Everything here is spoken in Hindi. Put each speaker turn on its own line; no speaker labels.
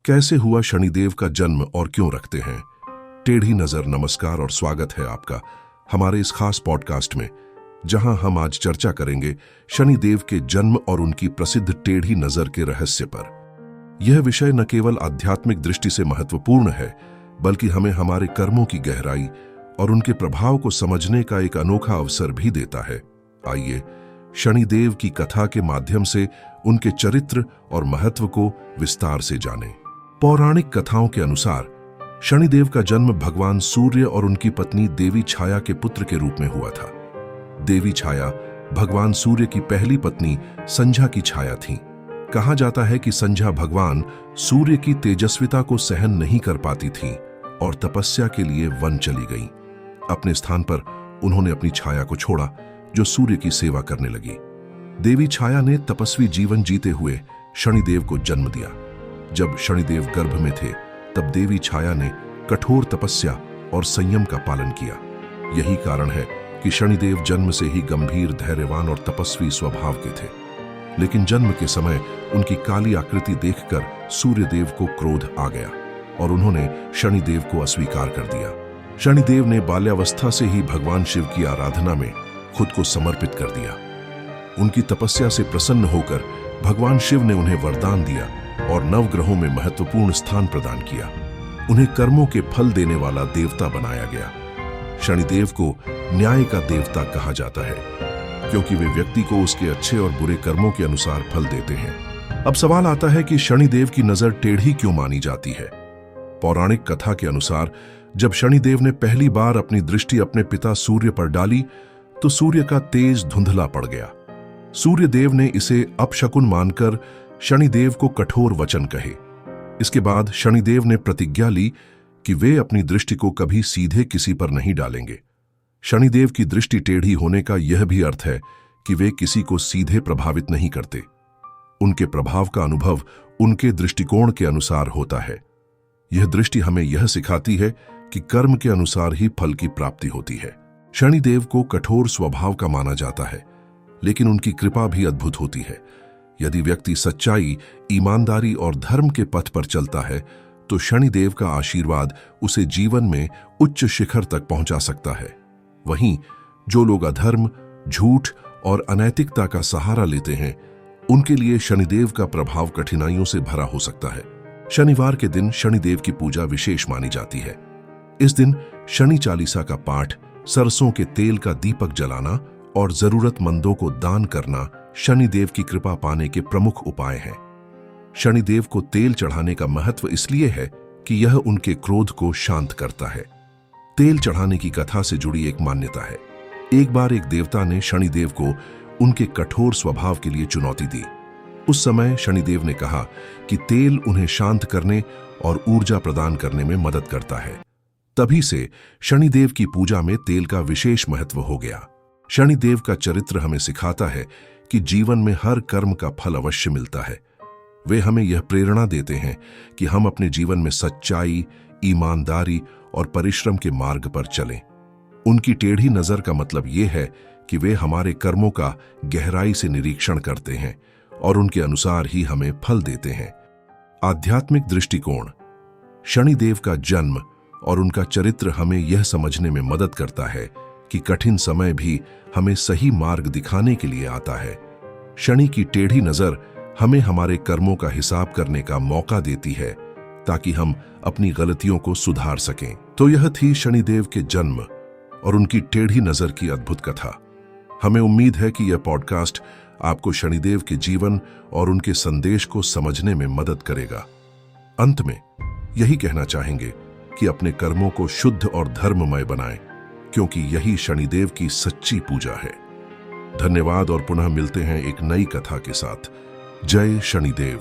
कैसे हुआ शनिदेव का जन्म और क्यों रखते हैं? टेढ़ी नजर नमस्कार और स्वागत है आपका हमारे इस खास पॉडकास्ट में, जहां हम आज चर्चा करेंगे शनिदेव के जन्म और उनकी प्रसिद्ध टेढ़ी नजर के रहस्य पर। यह विषय न केवल आध्यात्मिक दृष्टि से महत्वपूर्ण है, बल्कि हमें हमारे कर्मों की गहराई और उनके प्रभाव को समझने का एक अनोखा अवसर भी देता है। आइए शनिदेव की कथा के माध्यम से उनके चरित्र और महत्व को विस्तार से जानें। पौराणिक कथाओं के अनुसार शनिदेव का जन्म भगवान सूर्य और उनकी पत्नी देवी छाया के पुत्र के रूप में हुआ था। देवी छाया भगवान सूर्य की पहली पत्नी संध्या की छाया थीं। कहा जाता है कि संध्या भगवान सूर्य की तेजस्विता को सहन नहीं कर पाती थीं और तपस्या के लिए वन चली गईं। अपने स्थान पर उन्होंने अपनी छाया को छोड़ा, जो सूर्य की सेवा करने लगी। देवी छाया ने तपस्वी जीवन जीते हुए शनिदेव को जन्म दिया। जब शनिदेव गर्भ में थे, तब देवी छाया ने कठोर तपस्या और संयम का पालन किया। यही कारण है कि शनिदेव जन्म से ही गंभीर, धैर्यवान और तपस्वी स्वभाव के थे। लेकिन जन्म के समय उनकी काली आकृति देखकर सूर्यदेव को क्रोध आ गया और उन्होंने शनिदेव को अस्वीकार कर दिया। शनिदेव ने बाल्यावस्था से ही भगवान शिव की आराधना में खुद को समर्पित कर दिया। उनकी तपस्या से प्रसन्न होकर भगवान शिव ने उन्हें वरदान दिया और नवग्रहों में महत्वपूर्ण स्थान प्रदान किया। उन्हें कर्मों के फल देने वाला देवता बनाया गया। शनिदेव को न्याय का देवता कहा जाता है, क्योंकि वे व्यक्ति को उसके अच्छे और बुरे कर्मों के अनुसार फल देते हैं। अब सवाल आता है कि शनिदेव की नजर टेढ़ी क्यों मानी जाती है? पौराणिक कथा के अनुसार जब शनिदेव ने पहली बार अपनी दृष्टि अपने पिता सूर्य पर डाली, तो सूर्य का तेज धुंधला पड़ गया। सूर्यदेव ने इसे अपशकुन मानकर शनिदेव को कठोर वचन कहे। इसके बाद शनिदेव ने प्रतिज्ञा ली कि वे अपनी दृष्टि को कभी सीधे किसी पर नहीं डालेंगे। शनिदेव की दृष्टि टेढ़ी होने का यह भी अर्थ है कि वे किसी को सीधे प्रभावित नहीं करते। उनके प्रभाव का अनुभव उनके दृष्टिकोण के अनुसार होता है। यह दृष्टि हमें यह सिखाती है कि कर्म के अनुसार ही फल की प्राप्ति होती है। शनिदेव को कठोर स्वभाव का माना जाता है, लेकिन उनकी कृपा भी अद्भुत होती है। यदि व्यक्ति सच्चाई, ईमानदारी और धर्म के पथ पर चलता है, तो शनिदेव का आशीर्वाद उसे जीवन में उच्च शिखर तक पहुंचा सकता है। वहीं जो लोग अधर्म, झूठ और अनैतिकता का सहारा लेते हैं, उनके लिए शनिदेव का प्रभाव कठिनाइयों से भरा हो सकता है। शनिवार के दिन शनिदेव की पूजा विशेष मानी जाती है। इस दिन शनि चालीसा का पाठ, सरसों के तेल का दीपक जलाना और जरूरतमंदों को दान करना शनिदेव की कृपा पाने के प्रमुख उपाय हैं। शनिदेव को तेल चढ़ाने का महत्व इसलिए है कि यह उनके क्रोध को शांत करता है। तेल चढ़ाने की कथा से जुड़ी एक मान्यता है। एक बार एक देवता ने शनिदेव को उनके कठोर स्वभाव के लिए चुनौती दी। उस समय शनिदेव ने कहा कि तेल उन्हें शांत करने और ऊर्जा प्रदान करने में मदद करता है। तभी से शनिदेव की पूजा में तेल का विशेष महत्व हो गया। शनिदेव का चरित्र हमें सिखाता है कि जीवन में हर कर्म का फल अवश्य मिलता है। वे हमें यह प्रेरणा देते हैं कि हम अपने जीवन में सच्चाई, ईमानदारी और परिश्रम के मार्ग पर चलें। उनकी टेढ़ी नजर का मतलब यह है कि वे हमारे कर्मों का गहराई से निरीक्षण करते हैं और उनके अनुसार ही हमें फल देते हैं। आध्यात्मिक दृष्टिकोण। शनिदेव का जन्म और उनका चरित्र हमें यह समझने में मदद करता है कि कठिन समय भी हमें सही मार्ग दिखाने के लिए आता है। शनि की टेढ़ी नजर हमें हमारे कर्मों का हिसाब करने का मौका देती है, ताकि हम अपनी गलतियों को सुधार सकें। तो यह थी शनिदेव के जन्म और उनकी टेढ़ी नजर की अद्भुत कथा। हमें उम्मीद है कि यह पॉडकास्ट आपको शनिदेव के जीवन और उनके संदेश को समझने में मदद करेगा। अंत में यही कहना चाहेंगे कि अपने कर्मों को शुद्ध और धर्ममय बनाएं, क्योंकि यही शनिदेव की सच्ची पूजा है। धन्यवाद और पुनः मिलते हैं एक नई कथा के साथ। जय शनिदेव।